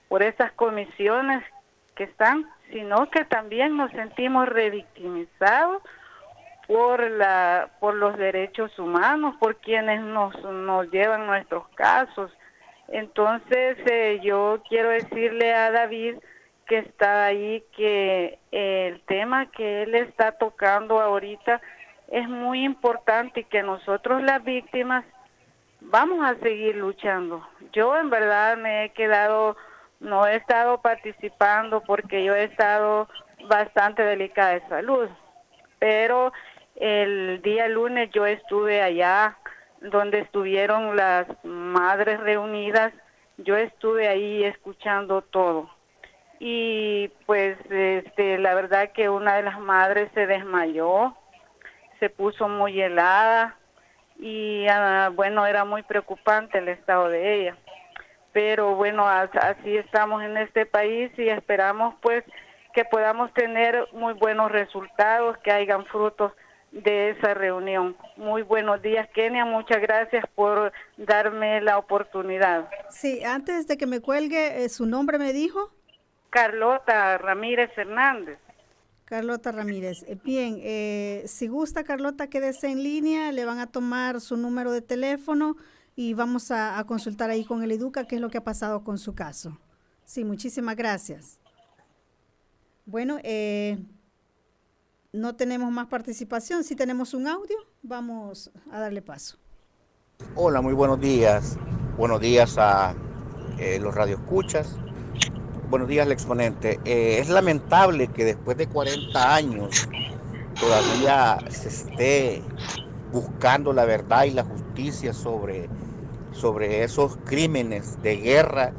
por esas comisiones que están, sino que también nos sentimos revictimizados por los derechos humanos, por quienes nos llevan nuestros casos. Entonces, yo quiero decirle a David, que está ahí, que el tema que él está tocando ahorita es muy importante y que nosotros las víctimas vamos a seguir luchando. Yo en verdad me he quedado, no he estado participando porque yo he estado bastante delicada de salud, pero el día lunes yo estuve allá donde estuvieron las madres reunidas, yo estuve ahí escuchando todo. Y pues la verdad que una de las madres se desmayó, se puso muy helada y bueno, era muy preocupante el estado de ella. Pero bueno, así estamos en este país y esperamos pues que podamos tener muy buenos resultados, que hayan frutos de esa reunión. Muy buenos días, Kenia, muchas gracias por darme la oportunidad. Sí, antes de que me cuelgue, ¿su nombre me dijo? Carlota Ramírez Hernández. Carlota Ramírez. Bien, si gusta, Carlota, quédese en línea, le van a tomar su número de teléfono y vamos a consultar ahí con el IDUCA qué es lo que ha pasado con su caso. Sí, muchísimas gracias. Bueno, no tenemos más participación. Si tenemos un audio, vamos a darle paso. Hola, muy buenos días. Buenos días a los radioescuchas. Buenos días, el exponente. Es lamentable que después de 40 años todavía se esté buscando la verdad y la justicia sobre esos crímenes de guerra.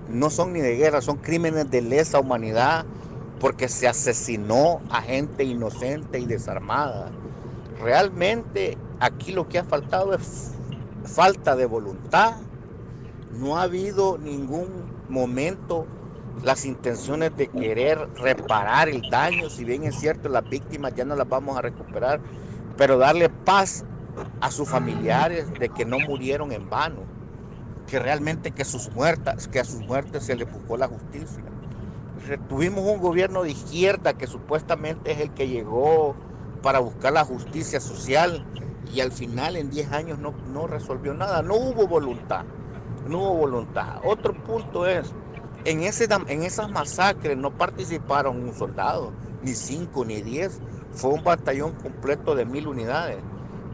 No son ni de guerra, son crímenes de lesa humanidad porque se asesinó a gente inocente y desarmada. Realmente aquí lo que ha faltado es falta de voluntad. No ha habido ningún momento las intenciones de querer reparar el daño, si bien es cierto las víctimas ya no las vamos a recuperar, pero darle paz a sus familiares de que no murieron en vano, que realmente que a sus muertes se les buscó la justicia. Tuvimos un gobierno de izquierda que supuestamente es el que llegó para buscar la justicia social y al final en 10 años no resolvió nada, no hubo voluntad. Otro punto es, en esas masacres no participaron un soldado, ni 5 ni 10, fue un batallón completo de 1000 unidades.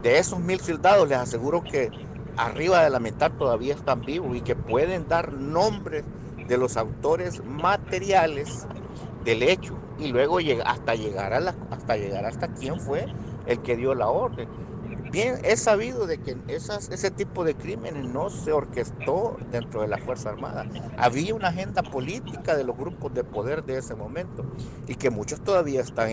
De esos 1000 soldados les aseguro que arriba de la mitad todavía están vivos y que pueden dar nombres de los autores materiales del hecho y luego hasta llegar hasta quién fue el que dio la orden. Bien, es sabido de que ese tipo de crímenes no se orquestó dentro de la Fuerza Armada. Había una agenda política de los grupos de poder de ese momento y que muchos todavía están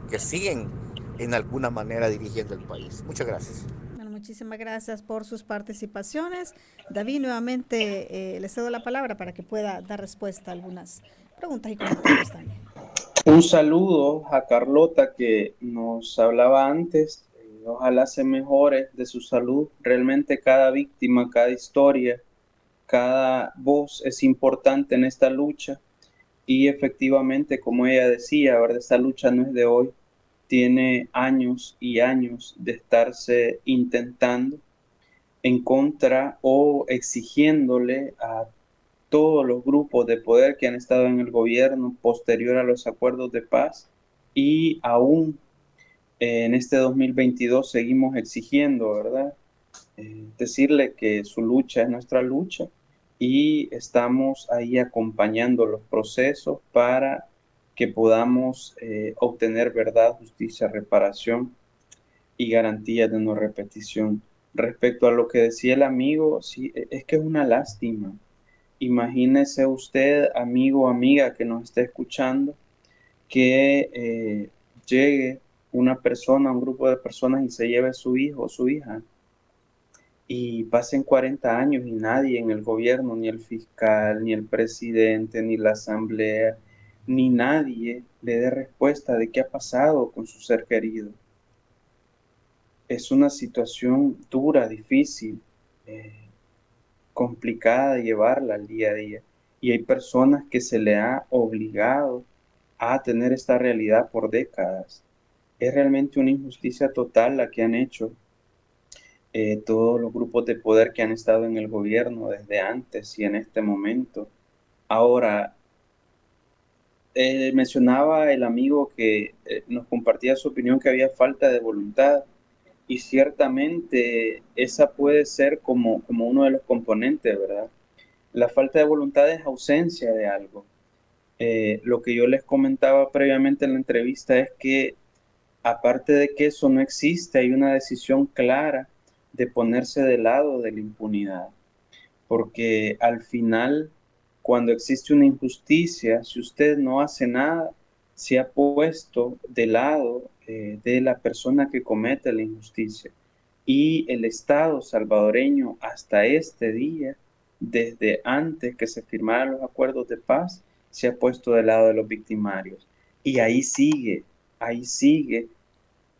que siguen en alguna manera dirigiendo el país. Muchas gracias. Bueno, muchísimas gracias por sus participaciones. David, nuevamente le cedo la palabra para que pueda dar respuesta a algunas preguntas y comentarios también. Un saludo a Carlota que nos hablaba antes. Ojalá se mejore de su salud. Realmente cada víctima, cada historia, cada voz es importante en esta lucha. Y efectivamente, como ella decía, ¿verdad? Esta lucha no es de hoy. Tiene años y años de estarse intentando. en contra o exigiéndole a todos los grupos de poder que han estado en el gobierno posterior a los acuerdos de paz, y aún en este 2022 seguimos exigiendo, ¿verdad? Decirle que su lucha es nuestra lucha, y estamos ahí acompañando los procesos para que podamos obtener verdad, justicia, reparación y garantía de no repetición. Respecto a lo que decía el amigo, sí, es que es una lástima. Imagínese usted, amigo o amiga que nos esté escuchando, que llegue una persona, un grupo de personas, y se lleve a su hijo o su hija, y pasen 40 años y nadie en el gobierno, ni el fiscal, ni el presidente, ni la asamblea, ni nadie le dé respuesta de qué ha pasado con su ser querido. Es una situación dura, difícil, complicada de llevarla al día a día. Y hay personas que se le ha obligado a tener esta realidad por décadas. Es realmente una injusticia total la que han hecho todos los grupos de poder que han estado en el gobierno desde antes y en este momento. Ahora, mencionaba el amigo que nos compartía su opinión, que había falta de voluntad, y ciertamente esa puede ser como uno de los componentes, ¿verdad? La falta de voluntad es ausencia de algo. Lo que yo les comentaba previamente en la entrevista es que, aparte de que eso no existe, hay una decisión clara de ponerse del lado de la impunidad, porque al final, cuando existe una injusticia, si usted no hace nada, se ha puesto del lado de la persona que comete la injusticia. Y el Estado salvadoreño, hasta este día, desde antes que se firmaran los acuerdos de paz, se ha puesto del lado de los victimarios. Y ahí sigue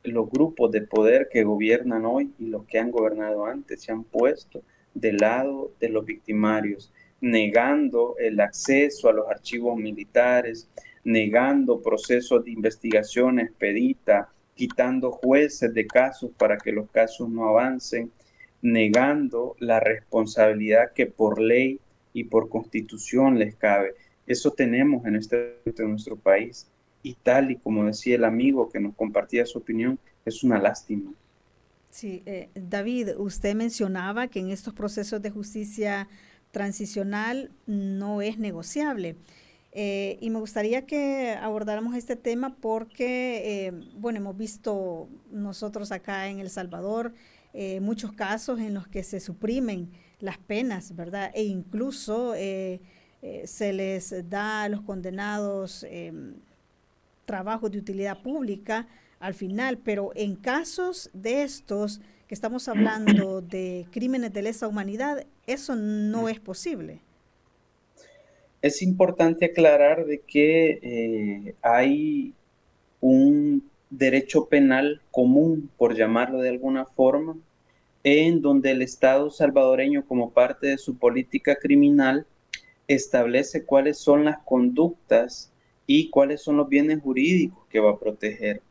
los grupos de poder que gobiernan hoy y los que han gobernado antes, se han puesto del lado de los victimarios, negando el acceso a los archivos militares, negando procesos de investigación expedita, quitando jueces de casos para que los casos no avancen, negando la responsabilidad que por ley y por constitución les cabe. Eso tenemos en nuestro país, y tal y como decía el amigo que nos compartía su opinión, es una lástima. Sí, David, usted mencionaba que en estos procesos de justicia transicional no es negociable. Y me gustaría que abordáramos este tema porque, bueno, hemos visto nosotros acá en El Salvador muchos casos en los que se suprimen las penas, ¿verdad? E incluso se les da a los condenados trabajos de utilidad pública al final, pero en casos de estos que estamos hablando de crímenes de lesa humanidad, eso no es posible. Es importante aclarar de que hay un derecho penal común, por llamarlo de alguna forma, en donde el Estado salvadoreño, como parte de su política criminal, establece cuáles son las conductas y cuáles son los bienes jurídicos que va a proteger.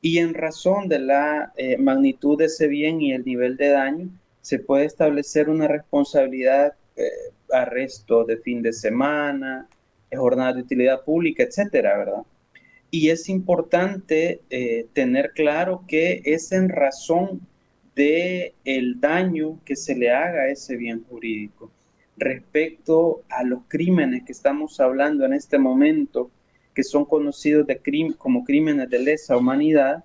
Y en razón de la magnitud de ese bien y el nivel de daño, se puede establecer una responsabilidad, arresto de fin de semana, jornadas de utilidad pública, etcétera, ¿verdad? Y es importante tener claro que es en razón de el daño que se le haga a ese bien jurídico. Respecto a los crímenes que estamos hablando en este momento, que son conocidos como crímenes de lesa humanidad,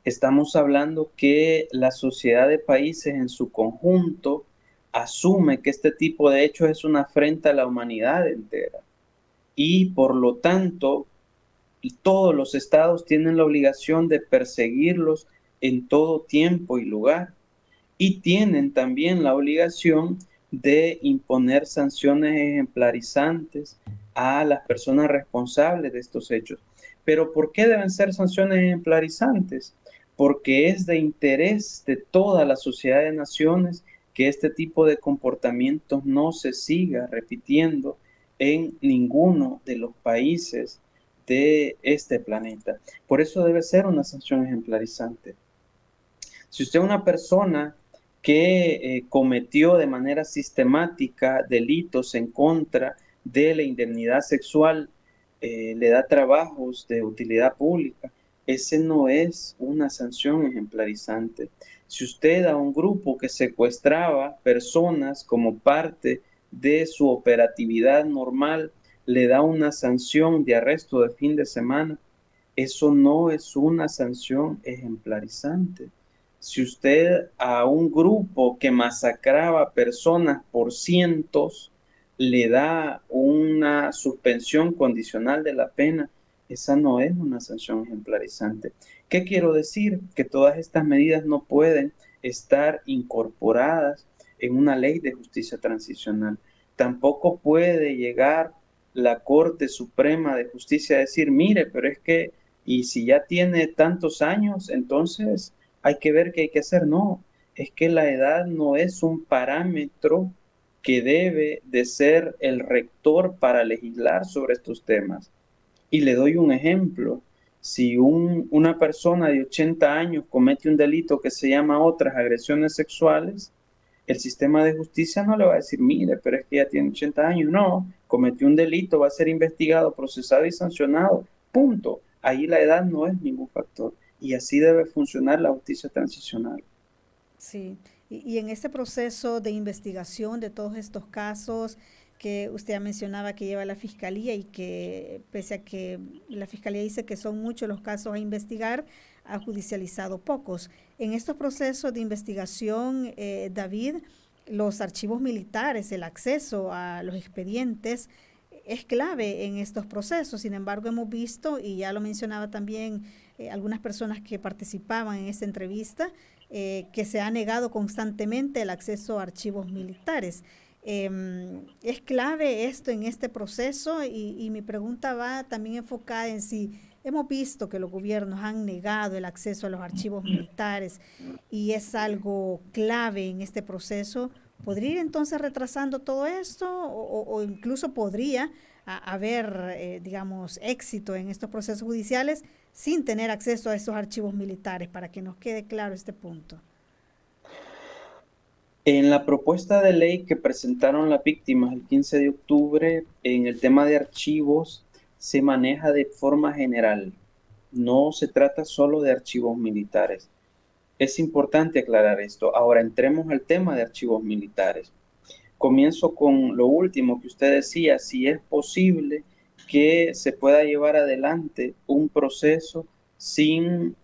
estamos hablando que la sociedad de países en su conjunto asume que este tipo de hechos es una afrenta a la humanidad entera. Y por lo tanto, todos los estados tienen la obligación de perseguirlos en todo tiempo y lugar. Y tienen también la obligación de imponer sanciones ejemplarizantes a las personas responsables de estos hechos. Pero ¿por qué deben ser sanciones ejemplarizantes? Porque es de interés de toda la sociedad de naciones que este tipo de comportamientos no se siga repitiendo en ninguno de los países de este planeta. Por eso debe ser una sanción ejemplarizante. Si usted es una persona que cometió de manera sistemática delitos en contra de la indemnidad sexual, le da trabajos de utilidad pública, ese no es una sanción ejemplarizante. Si usted a un grupo que secuestraba personas como parte de su operatividad normal le da una sanción de arresto de fin de semana, eso no es una sanción ejemplarizante. Si usted a un grupo que masacraba personas por cientos le da una suspensión condicional de la pena, esa no es una sanción ejemplarizante. ¿Qué quiero decir? Que todas estas medidas no pueden estar incorporadas en una ley de justicia transicional. Tampoco puede llegar la Corte Suprema de Justicia a decir, mire, pero es que, y si ya tiene tantos años, entonces hay que ver qué hay que hacer. No, es que la edad no es un parámetro que debe de ser el rector para legislar sobre estos temas. Y le doy un ejemplo. Si una persona de 80 años comete un delito que se llama otras agresiones sexuales, el sistema de justicia no le va a decir, mire, pero es que ya tiene 80 años. No, cometió un delito, va a ser investigado, procesado y sancionado. Punto. Ahí la edad no es ningún factor. Y así debe funcionar la justicia transicional. Sí, y en este proceso de investigación de todos estos casos que usted ya mencionaba que lleva la Fiscalía y que pese a que la Fiscalía dice que son muchos los casos a investigar, ha judicializado pocos. En estos procesos de investigación, David, los archivos militares, el acceso a los expedientes es clave en estos procesos. Sin embargo, hemos visto, y ya lo mencionaba también algunas personas que participaban en esta entrevista, que se ha negado constantemente el acceso a archivos militares. Es clave esto en este proceso y mi pregunta va también enfocada en si hemos visto que los gobiernos han negado el acceso a los archivos militares y es algo clave en este proceso. ¿Podría ir entonces retrasando todo esto o incluso podría haber, digamos, éxito en estos procesos judiciales sin tener acceso a esos archivos militares, para que nos quede claro este punto? En la propuesta de ley que presentaron las víctimas el 15 de octubre, en el tema de archivos, se maneja de forma general. No se trata solo de archivos militares. Es importante aclarar esto. Ahora entremos al tema de archivos militares. Comienzo con lo último que usted decía, si es posible que se pueda llevar adelante un proceso sin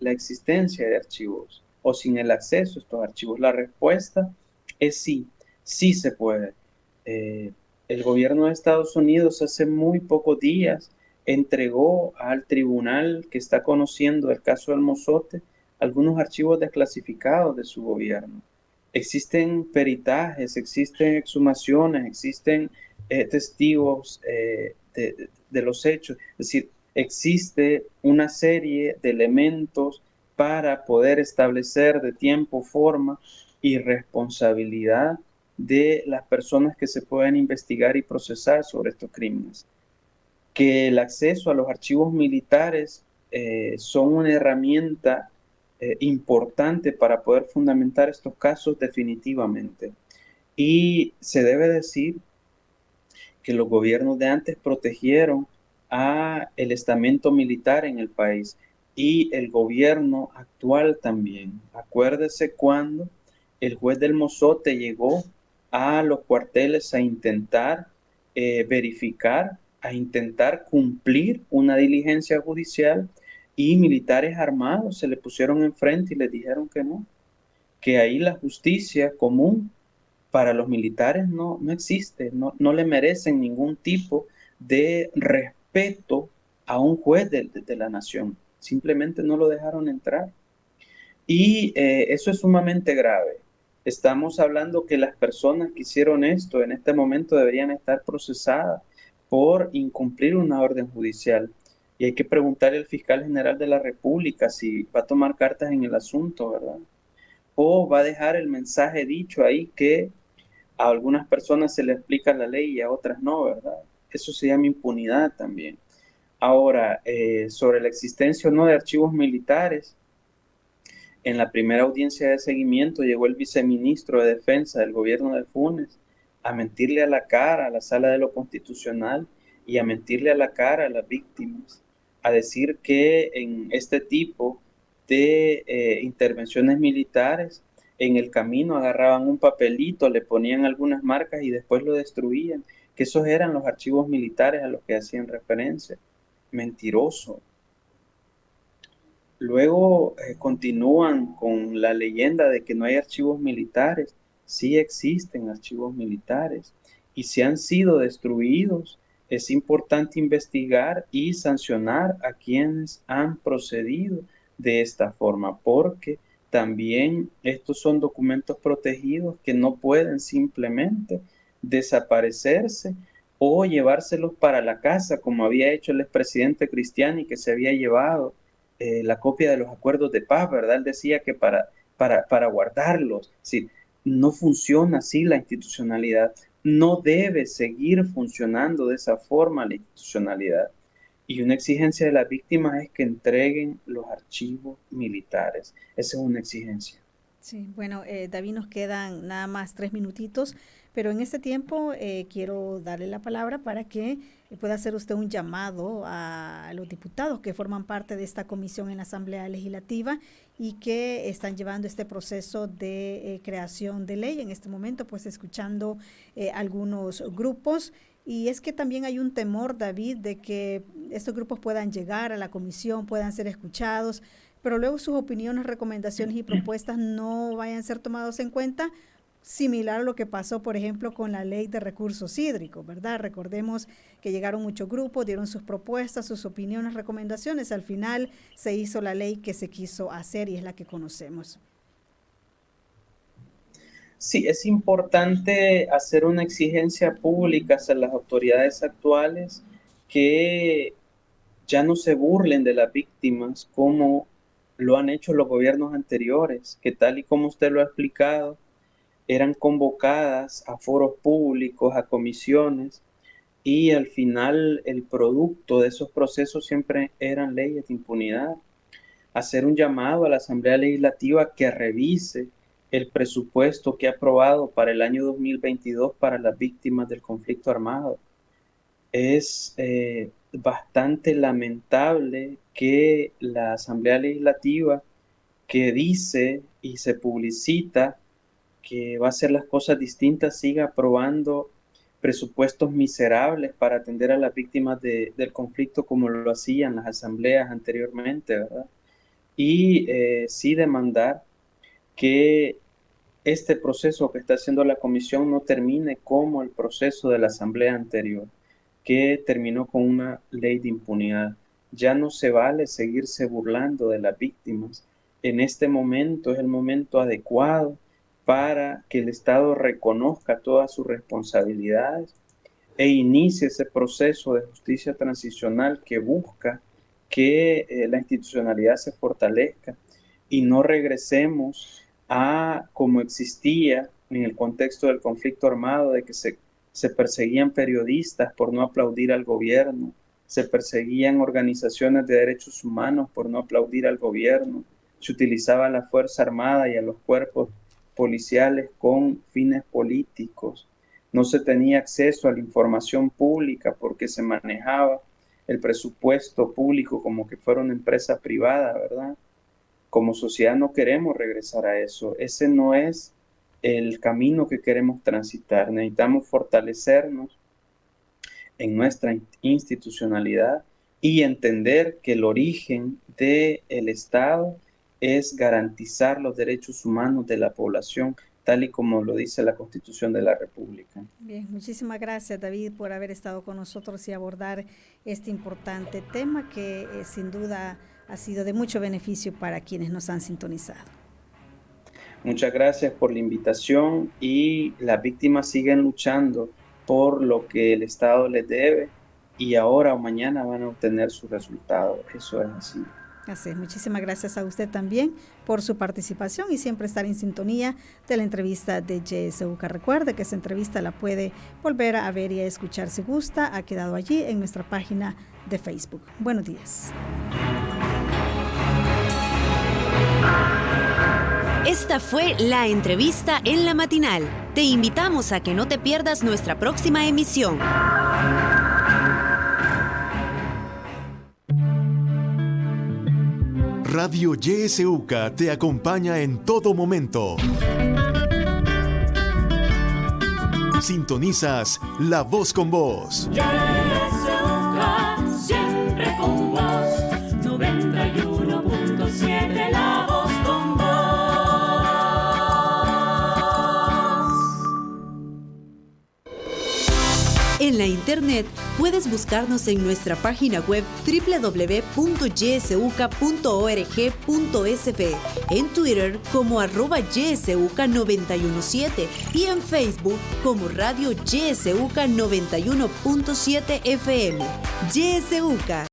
la existencia de archivos o sin el acceso a estos archivos. La respuesta es sí, sí se puede. El gobierno de Estados Unidos hace muy pocos días entregó al tribunal que está conociendo el caso del Mozote algunos archivos desclasificados de su gobierno. Existen peritajes, existen exhumaciones, existen testigos de los hechos. Es decir, existe una serie de elementos para poder establecer de tiempo, forma y responsabilidad de las personas que se pueden investigar y procesar sobre estos crímenes. Que el acceso a los archivos militares son una herramienta importante para poder fundamentar estos casos definitivamente. Y se debe decir que los gobiernos de antes protegieron a el estamento militar en el país y el gobierno actual también. Acuérdese cuando el juez del Mozote llegó a los cuarteles a intentar verificar, a intentar cumplir una diligencia judicial y militares armados se le pusieron enfrente y les dijeron que no, que ahí la justicia común para los militares no existe, no le merecen ningún tipo de respeto a un juez de la nación. Simplemente no lo dejaron entrar. Y eso es sumamente grave. Estamos hablando que las personas que hicieron esto en este momento deberían estar procesadas por incumplir una orden judicial. Y hay que preguntarle al fiscal general de la República si va a tomar cartas en el asunto, ¿verdad? O va a dejar el mensaje dicho ahí que a algunas personas se les explica la ley y a otras no, ¿verdad? Eso se llama impunidad también. Ahora, sobre la existencia o no de archivos militares, En la primera audiencia de seguimiento llegó el viceministro de Defensa del gobierno de Funes a mentirle a la cara a la Sala de lo Constitucional y a mentirle a la cara a las víctimas, a decir que en este tipo de intervenciones militares, en el camino agarraban un papelito, le ponían algunas marcas y después lo destruían, que esos eran los archivos militares a los que hacían referencia. Mentiroso. Luego continúan con la leyenda de que no hay archivos militares. Sí existen archivos militares y si han sido destruidos, es importante investigar y sancionar a quienes han procedido de esta forma, porque también estos son documentos protegidos que no pueden simplemente desaparecerse o llevárselos para la casa, como había hecho el expresidente Cristiani, que se había llevado la copia de los acuerdos de paz, ¿verdad? Él decía que para guardarlos. Sí, no funciona así la institucionalidad. No debe seguir funcionando de esa forma la institucionalidad. Y una exigencia de las víctimas es que entreguen los archivos militares. Esa es una exigencia. Sí, bueno, David, nos quedan nada más 3 minutitos, pero en este tiempo quiero darle la palabra para que pueda hacer usted un llamado a los diputados que forman parte de esta comisión en la Asamblea Legislativa y que están llevando este proceso de creación de ley. En este momento, pues escuchando algunos grupos. Y es que también hay un temor, David, de que estos grupos puedan llegar a la comisión, puedan ser escuchados, pero luego sus opiniones, recomendaciones y propuestas no vayan a ser tomados en cuenta, similar a lo que pasó, por ejemplo, con la ley de recursos hídricos, ¿verdad? Recordemos que llegaron muchos grupos, dieron sus propuestas, sus opiniones, recomendaciones. Al final se hizo la ley que se quiso hacer y es la que conocemos. Sí, es importante hacer una exigencia pública hacia las autoridades actuales que ya no se burlen de las víctimas como lo han hecho los gobiernos anteriores, que tal y como usted lo ha explicado, eran convocadas a foros públicos, a comisiones, y al final el producto de esos procesos siempre eran leyes de impunidad. Hacer un llamado a la Asamblea Legislativa que revise el presupuesto que ha aprobado para el año 2022 para las víctimas del conflicto armado. Es bastante lamentable que la Asamblea Legislativa, que dice y se publicita que va a hacer las cosas distintas, siga aprobando presupuestos miserables para atender a las víctimas del conflicto como lo hacían las asambleas anteriormente, ¿verdad? Y sí demandar que este proceso que está haciendo la comisión no termine como el proceso de la asamblea anterior, que terminó con una ley de impunidad. Ya no se vale seguirse burlando de las víctimas. En este momento es el momento adecuado para que el Estado reconozca todas sus responsabilidades e inicie ese proceso de justicia transicional que busca que la institucionalidad se fortalezca y no regresemos a como existía en el contexto del conflicto armado, de que se perseguían periodistas por no aplaudir al gobierno, se perseguían organizaciones de derechos humanos por no aplaudir al gobierno, se utilizaba a la Fuerza Armada y a los cuerpos policiales con fines políticos, no se tenía acceso a la información pública porque se manejaba el presupuesto público como que fuera una empresa privada, ¿verdad? Como sociedad no queremos regresar a eso. Ese no es el camino que queremos transitar. Necesitamos fortalecernos en nuestra institucionalidad y entender que el origen del Estado es garantizar los derechos humanos de la población, tal y como lo dice la Constitución de la República. Bien, muchísimas gracias, David, por haber estado con nosotros y abordar este importante tema que sin duda ha sido de mucho beneficio para quienes nos han sintonizado. Muchas gracias por la invitación y las víctimas siguen luchando por lo que el Estado les debe y ahora o mañana van a obtener su resultado. Eso es así. Así es, muchísimas gracias a usted también por su participación y siempre estar en sintonía de la entrevista de YSUCA. Recuerde que esa entrevista la puede volver a ver y a escuchar si gusta. Ha quedado allí en nuestra página de Facebook. Buenos días. Esta fue la entrevista en la matinal. Te invitamos a que no te pierdas nuestra próxima emisión. Radio YSUCA te acompaña en todo momento. Sintonizas La Voz con Vos. YSUCA, siempre con vos. 91.7 La Voz con vos. En la internet puedes buscarnos en nuestra página web www.ysuca.org.sv, en Twitter como @ysuca917 y en Facebook como Radio YSUCA 91.7 FM. YSUCA,